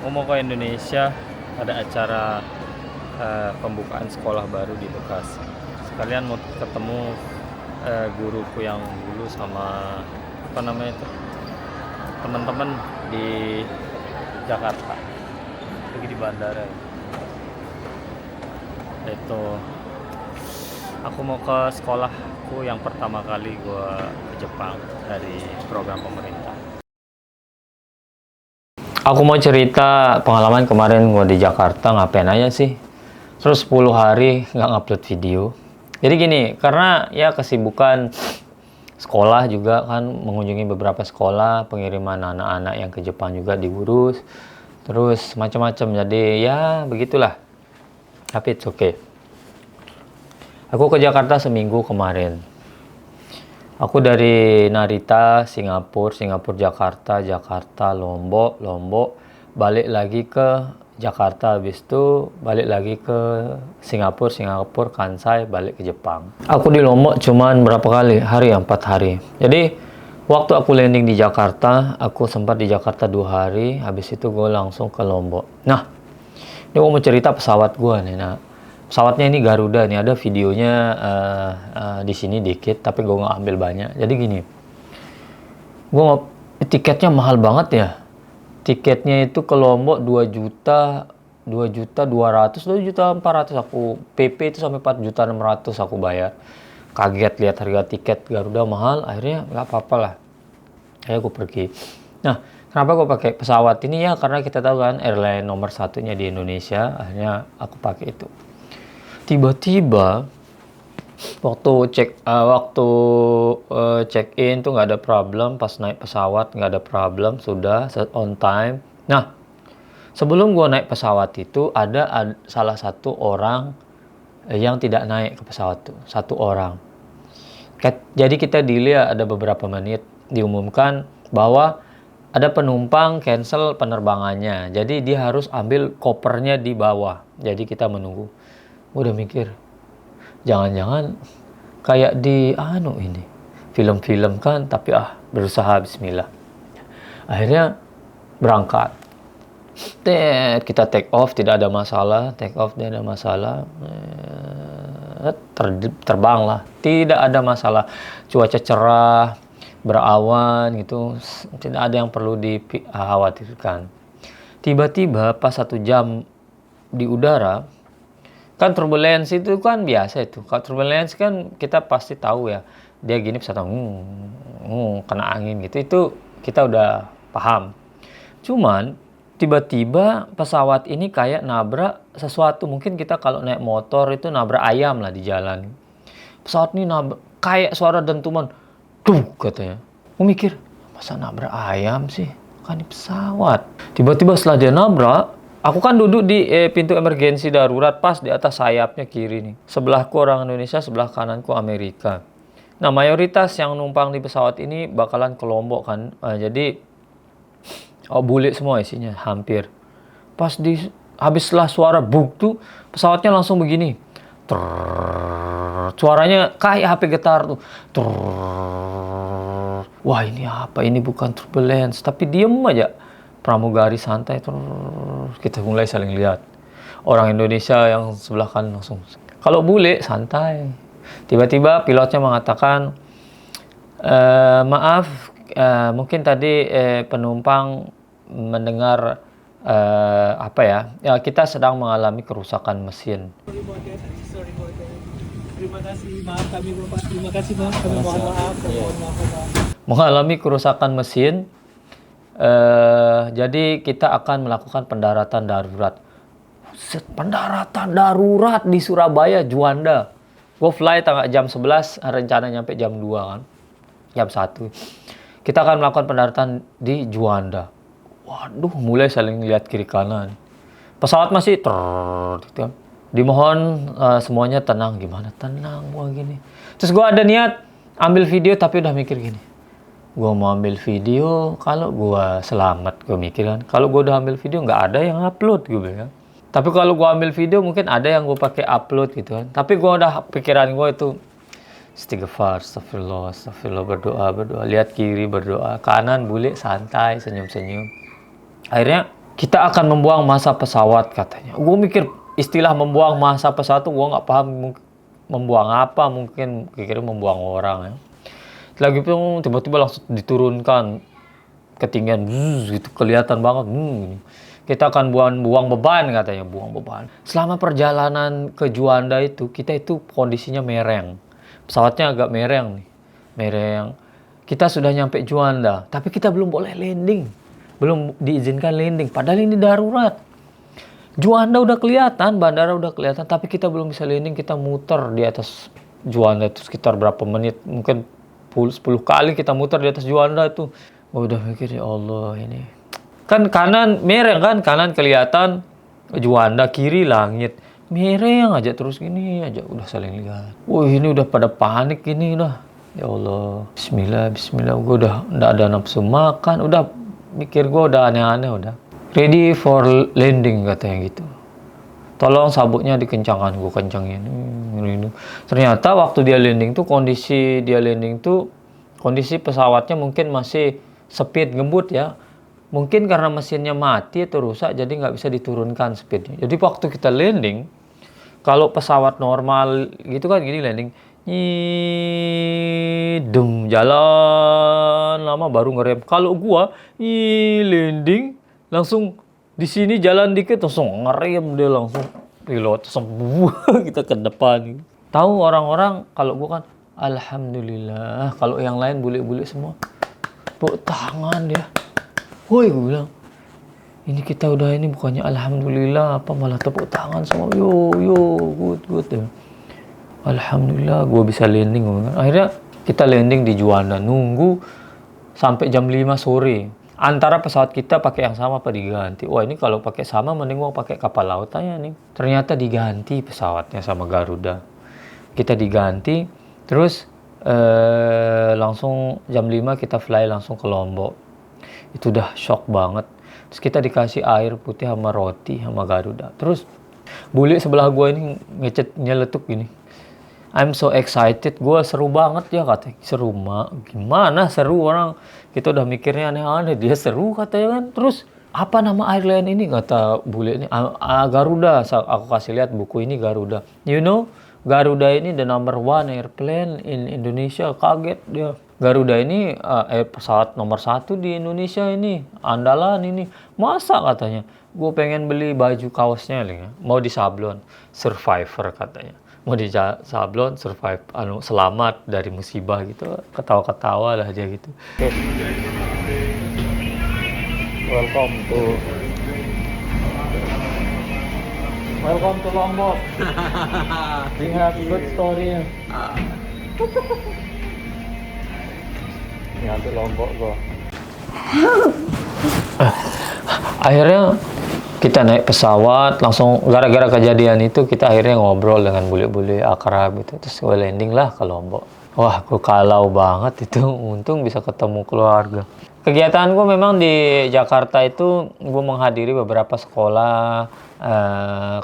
Aku mau ke Indonesia, ada acara pembukaan sekolah baru di Bekasi. Sekalian mau ketemu guruku yang dulu sama apa namanya itu teman-teman di Jakarta, lagi di bandara. Itu aku mau ke sekolahku yang pertama kali gua ke Jepang dari program pemerintah. Aku mau cerita pengalaman kemarin gua di Jakarta ngapain aja sih. Terus 10 hari nggak ngupload video. Jadi gini, karena ya kesibukan sekolah juga kan, mengunjungi beberapa sekolah, pengiriman anak-anak yang ke Jepang juga diurus. Terus macam-macam. Jadi ya begitulah. Tapi it's okay. Aku ke Jakarta seminggu kemarin. Aku dari Narita, Singapura, Jakarta, Lombok, balik lagi ke Jakarta, habis itu balik lagi ke Singapura, Kansai, balik ke Jepang. Aku di Lombok cuman berapa kali? 4 hari. Jadi waktu aku landing di Jakarta, aku sempat di Jakarta 2 hari, habis itu gue langsung ke Lombok. Nah, ini gue mau cerita pesawat gue nih. Nah, pesawatnya ini Garuda nih, ada videonya di sini dikit, tapi gue nggak ambil banyak. Jadi gini, gue tiketnya mahal banget ya. Tiketnya itu ke Lombok 2.400.000 aku PP itu sampai 4.600.000 aku bayar. Kaget lihat harga tiket Garuda mahal, akhirnya nggak apa-apa lah. Akhirnya gue pergi. Nah, kenapa gue pakai pesawat ini ya? Karena kita tahu kan airline nomor satunya di Indonesia, akhirnya aku pakai itu. Tiba-tiba waktu check in tuh nggak ada problem, pas naik pesawat nggak ada problem, sudah on time. Nah, sebelum gue naik pesawat itu ada salah satu orang yang tidak naik ke pesawat tuh, satu orang. Jadi kita delay ada beberapa menit, diumumkan bahwa ada penumpang cancel penerbangannya, jadi dia harus ambil kopernya di bawah. Jadi kita menunggu. Gue udah mikir, jangan-jangan kayak di ini film-film kan, tapi berusaha bismillah. Akhirnya berangkat. Kita take off, tidak ada masalah. Terbang lah, tidak ada masalah. Cuaca cerah, berawan gitu, tidak ada yang perlu dikhawatirkan. Tiba-tiba pas 1 jam di udara, kan turbulensi itu kan biasa itu. Kalau turbulensi kan kita pasti tahu ya, dia gini pesawat kena angin gitu, itu kita udah paham. Cuman tiba-tiba pesawat ini kayak nabrak sesuatu. Mungkin kita kalau naik motor itu nabrak ayam lah di jalan. Pesawat ini nabrak kayak suara dentuman, tuh katanya. Aku mikir, masa nabrak ayam sih? Kan ini pesawat. Tiba-tiba setelah dia nabrak, aku kan duduk di pintu emergensi darurat pas di atas sayapnya kiri nih. Sebelahku orang Indonesia, sebelah kananku Amerika. Nah, mayoritas yang numpang di pesawat ini bakalan ke Lombok kan. Jadi bule semua isinya hampir. Pas habislah suara buk tuh, pesawatnya langsung begini. Suaranya kayak HP getar tuh. Wah, ini apa? Ini bukan turbulence, tapi diem aja. Pramugari santai. Kita mulai saling lihat. Orang Indonesia yang sebelah kanan langsung. Kalau bule santai. Tiba-tiba pilotnya mengatakan, maaf, mungkin tadi penumpang mendengar kita sedang mengalami kerusakan mesin. Terima kasih, maaf kami Bapak. Terima kasih Bang, kami mohon maaf. Mengalami kerusakan mesin, jadi kita akan melakukan pendaratan darurat. Pendaratan darurat di Surabaya, Juanda. Gue fly jam 11, rencana nyampe jam 2 kan. Jam 1. Kita akan melakukan pendaratan di Juanda. Waduh, mulai saling lihat kiri kanan. Pesawat masih gitu. Dimohon semuanya tenang. Gimana tenang gua gini. Terus gua ada niat ambil video, tapi udah mikir gini. Gua mau ambil video kalau gua selamat, gua mikir kan. Kalau gua udah ambil video nggak ada yang upload gue bilang. Tapi kalau gua ambil video mungkin ada yang gua pakai upload gitu kan. Tapi gua udah pikiran gua itu astagfirullah, berdoa, lihat kiri berdoa, kanan bule santai, senyum-senyum. Akhirnya kita akan membuang masa pesawat katanya. Gue mikir istilah membuang masa pesawat tuh gue nggak paham membuang apa, mungkin kira membuang orang ya. Lagi itu tiba-tiba langsung diturunkan ketinggian, gitu kelihatan banget. Kita akan buang beban katanya, buang beban. Selama perjalanan ke Juanda itu, kita itu kondisinya mereng. Pesawatnya agak mereng nih, mereng. Kita sudah nyampe Juanda, tapi kita belum boleh landing. Belum diizinkan landing, padahal ini darurat. Juanda udah kelihatan, bandara udah kelihatan, tapi kita belum bisa landing. Kita muter di atas Juanda itu sekitar berapa menit, mungkin 10 kali kita muter di atas Juanda itu. Udah mikir, ya Allah ini. Kan kanan mereng kan, kanan kelihatan Juanda, kiri langit. Mereng aja terus gini aja, udah saling lihat. Wah ini udah pada panik ini udah. Ya Allah, bismillah, bismillah. Gue udah nggak ada nafsu makan, udah mikir gue udah aneh-aneh udah. Ready for landing katanya gitu. Tolong sabuknya dikencangkan, gue kencangin. Ternyata waktu dia landing tuh kondisi pesawatnya mungkin masih speed ngebut ya. Mungkin karena mesinnya mati atau rusak jadi nggak bisa diturunkan speednya. Jadi waktu kita landing, kalau pesawat normal gitu kan gini landing, jalan lama baru ngerem. Kalau gua landing langsung di sini jalan dikit langsung ngerem, dia langsung reload semua kita ke depan. Tahu orang-orang kalau gua kan alhamdulillah, kalau yang lain bule-bule semua tepuk tangan dia. Woi, gue bilang, ini kita udah ini bukannya alhamdulillah apa malah tepuk tangan semua. Good ya. Alhamdulillah gue bisa landing. Akhirnya kita landing di Juanda, nunggu sampai jam 5 sore. Antara pesawat kita pakai yang sama apa diganti. Wah ini kalau pakai sama mending mau pakai kapal laut aja nih. Ternyata diganti pesawatnya sama Garuda. Kita diganti, terus langsung jam 5 kita fly langsung ke Lombok. Itu udah shock banget. Terus kita dikasih air putih sama roti sama Garuda. Terus bule sebelah gue ini nyeletuk gini. I'm so excited, gue seru banget ya katanya. Seru gimana seru, orang kita udah mikirnya aneh-aneh, dia seru katanya kan. Terus apa nama airline ini kata bule ini? Garuda. Aku kasih lihat buku ini Garuda. You know, Garuda ini the number one airplane in Indonesia. Kaget dia. Garuda ini pesawat nomor 1 di Indonesia ini, andalan ini. Masa katanya, gue pengen beli baju kaosnya nih, mau disablon, survivor katanya. Mau disablon, survive, selamat dari musibah gitu. Ketawa-ketawa lah aja gitu. Okay. Welcome to Lombok. We have good story. Nyampe Lombok gua. Akhirnya kita naik pesawat, langsung gara-gara kejadian itu kita akhirnya ngobrol dengan bule-bule akrab gitu. Terus gue landing lah ke Lombok. Wah, gue kalau banget itu. Untung bisa ketemu keluarga. Kegiatan gue memang di Jakarta itu gue menghadiri beberapa sekolah,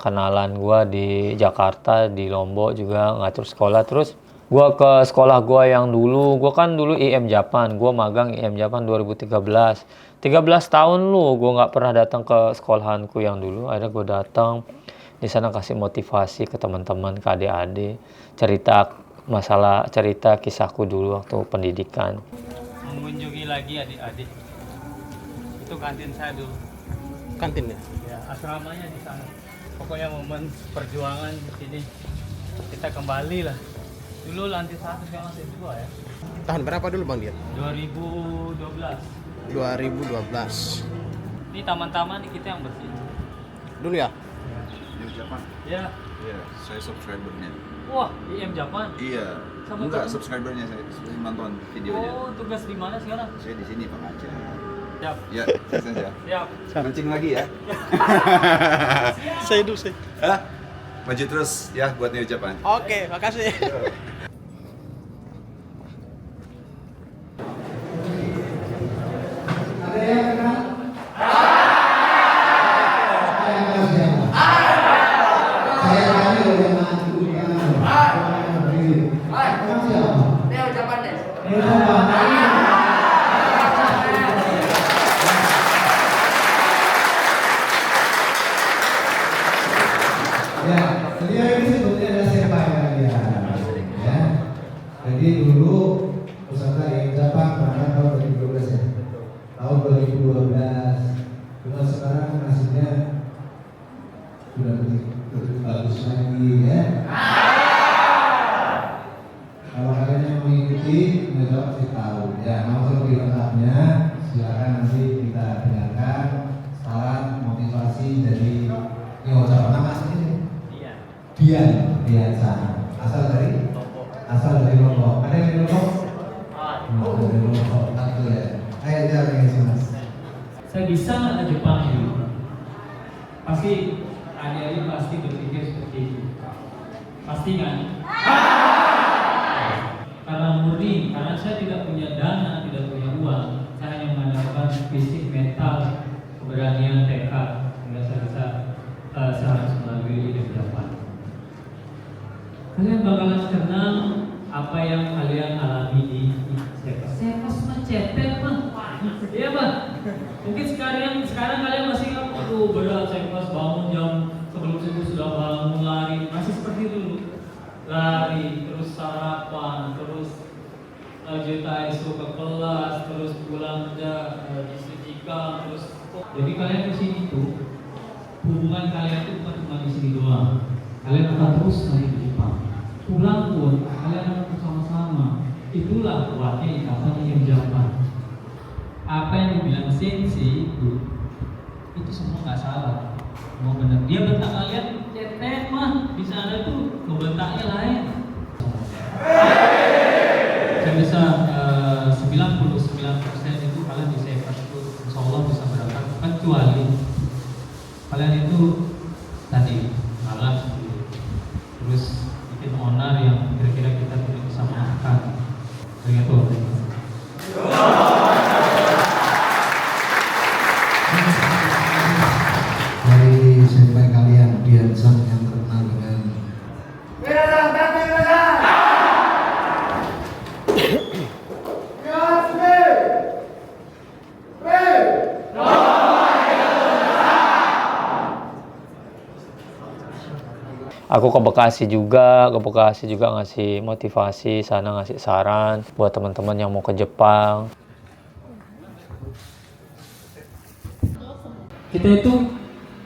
kenalan gue di Jakarta, di Lombok juga ngatur sekolah. Terus gue ke sekolah gue yang dulu, gue kan dulu IM Japan, gue magang IM Japan 2013. 13 tahun gue nggak pernah datang ke sekolahanku yang dulu. Akhirnya gue datang, di sana kasih motivasi ke teman-teman, ke adik-adik, cerita kisahku dulu waktu pendidikan. Mengunjungi lagi adik-adik. Itu kantin saya dulu. Kantin ya? Ya, asramanya di sana. Pokoknya momen perjuangan di sini kita kembali lah. Dulu lantai 1 sekarang lantai 2 ya. Tahun berapa dulu Bang Dian? 2012. 2012. Ini taman-taman kita yang bersih. Dulu ya? IM Japan? Ya. Iya, saya subscribernya. Wah, IM Japan. Iya. Sama Enggak, tuh? subscribernya saya nonton videonya. Oh, tugas di mana sekarang? Saya di sini Pak Aceh. Siap. Ya, saya. Siap. Mancing lagi ya. Saya dulu. Hah? Maju terus ya buat New Japan. Oke, makasih. kita dengarkan saran motivasi dari ini ucapan nama sendiri. Dian San. Asal dari Lombok. Ada yang dari Lombok? Dari Lombok. Satu ya. Ayo jalan yang sini. Saya bisa nggak ke Jepang ini? Pasti adik-adik pasti berpikir seperti itu. Pasti kan? Karena murni, karena saya tidak punya dana, tidak punya uang, saya hanya mengandalkan fisik, mental, keberanian, tekad, sehingga saya bisa saya harus melalui hidup Jepang. Kalian bakalan kenal apa yang kalian alami di Sekos. Sekos mah cepet mah, iya mah. Mungkin sekarang kalian masih aduh berat Sekos, bangun jam sebelum subuh sudah bangun lari, masih seperti dulu. Lari, terus sarapan, terus juta esok ke kelas, terus pulang kerja, disucikan, terus jadi kalian ke sini tuh hubungan kalian itu bukan cuma di sini doang. Kalian akan terus lari di Jepang. Pulang pun kalian akan bersama-sama. Itulah kuatnya ikatan yang Jepang. Apa yang dibilang Sensei itu semua nggak salah. Mau benar. Dia bentak kalian cetek mah di sana tuh ngebentaknya lain. Saya bisa 99% itu kalian di Sekos itu insya Allah bisa berangkat, kecuali kalian itu tadi malas terus bikin onar yang kira-kira kita tidak bisa makan begitu. Dari senpai kalian Dian San yang terkenal dengan Aku ke Bekasi juga ngasih motivasi, sana ngasih saran buat teman-teman yang mau ke Jepang. Kita itu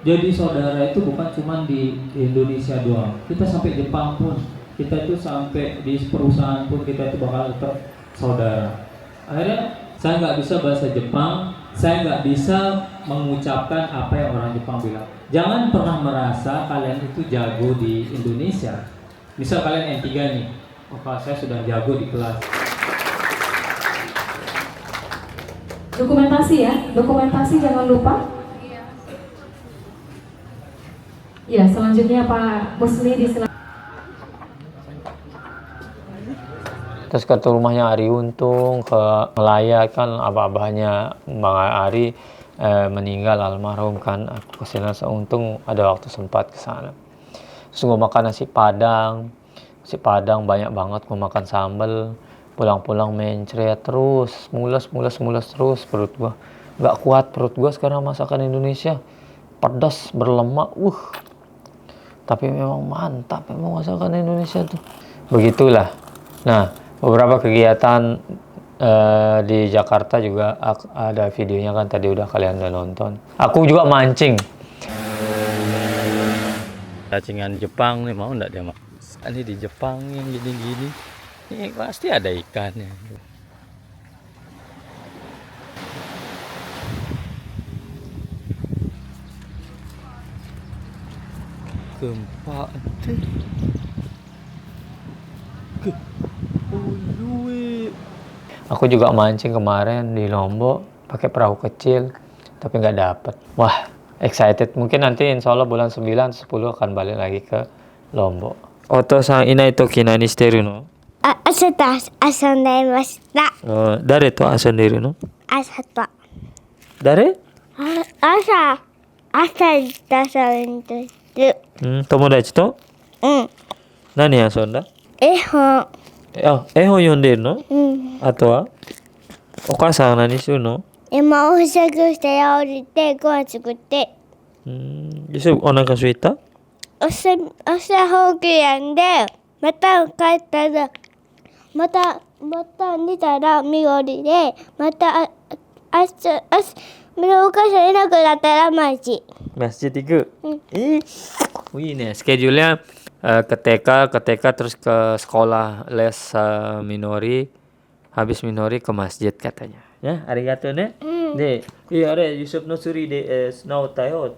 jadi saudara itu bukan cuma di Indonesia doang. Kita sampai Jepang pun, kita itu sampai di perusahaan pun kita itu bakal tetap saudara. Akhirnya saya nggak bisa bahasa Jepang, saya nggak bisa mengucapkan apa yang orang Jepang bilang. Jangan pernah merasa kalian itu jago di Indonesia. Misal kalian N3 nih, oh saya sudah jago di kelas. Dokumentasi ya, dokumentasi jangan lupa. Ya, selanjutnya Pak Musli disilahkan. Terus ke rumahnya Ari Untung, ke ngelayat kan abah-abahnya Bang Ari meninggal almarhum kan. Aku kesana seuntung ada waktu sempat ke sana. Terus gue makan nasi Padang banyak banget, gue makan sambal. Pulang-pulang mencret terus, mules terus perut gue. Nggak kuat perut gue sekarang masakan Indonesia. Pedas, berlemak, Tapi memang mantap memang masakan Indonesia tuh. Begitulah. Nah, beberapa kegiatan di Jakarta juga ada videonya kan, tadi udah kalian udah nonton. Aku juga mancing. Cacingan Jepang nih, mau nggak dia mak? Ini di Jepang yang gini-gini, ini pasti ada ikannya. Gempa. Aku juga mancing kemarin di Lombok pakai perahu kecil, tapi nggak dapet. Wah, excited. Mungkin nanti insya Allah bulan 9, 10 akan balik lagi ke Lombok. Oto-san inai toki nani shiteru no? 朝と遊んでいました。誰と遊んでいるの？朝と。誰？朝と遊んでる。友達と？うん。何遊んだ？絵本。絵本読んでいるの？うん。あとは？お母さんは何するの？今お食して降りてご飯作って。お腹空いた？朝保育園でまた帰ったらまた見たら緑でまたお母さんいなくなったらmasjid ikut? Wih nih schedule-nya ke TK terus ke sekolah les minori, habis minori ke masjid katanya. Ya, arigato ne. で、あれ、Yusuf no Suri de now tayo.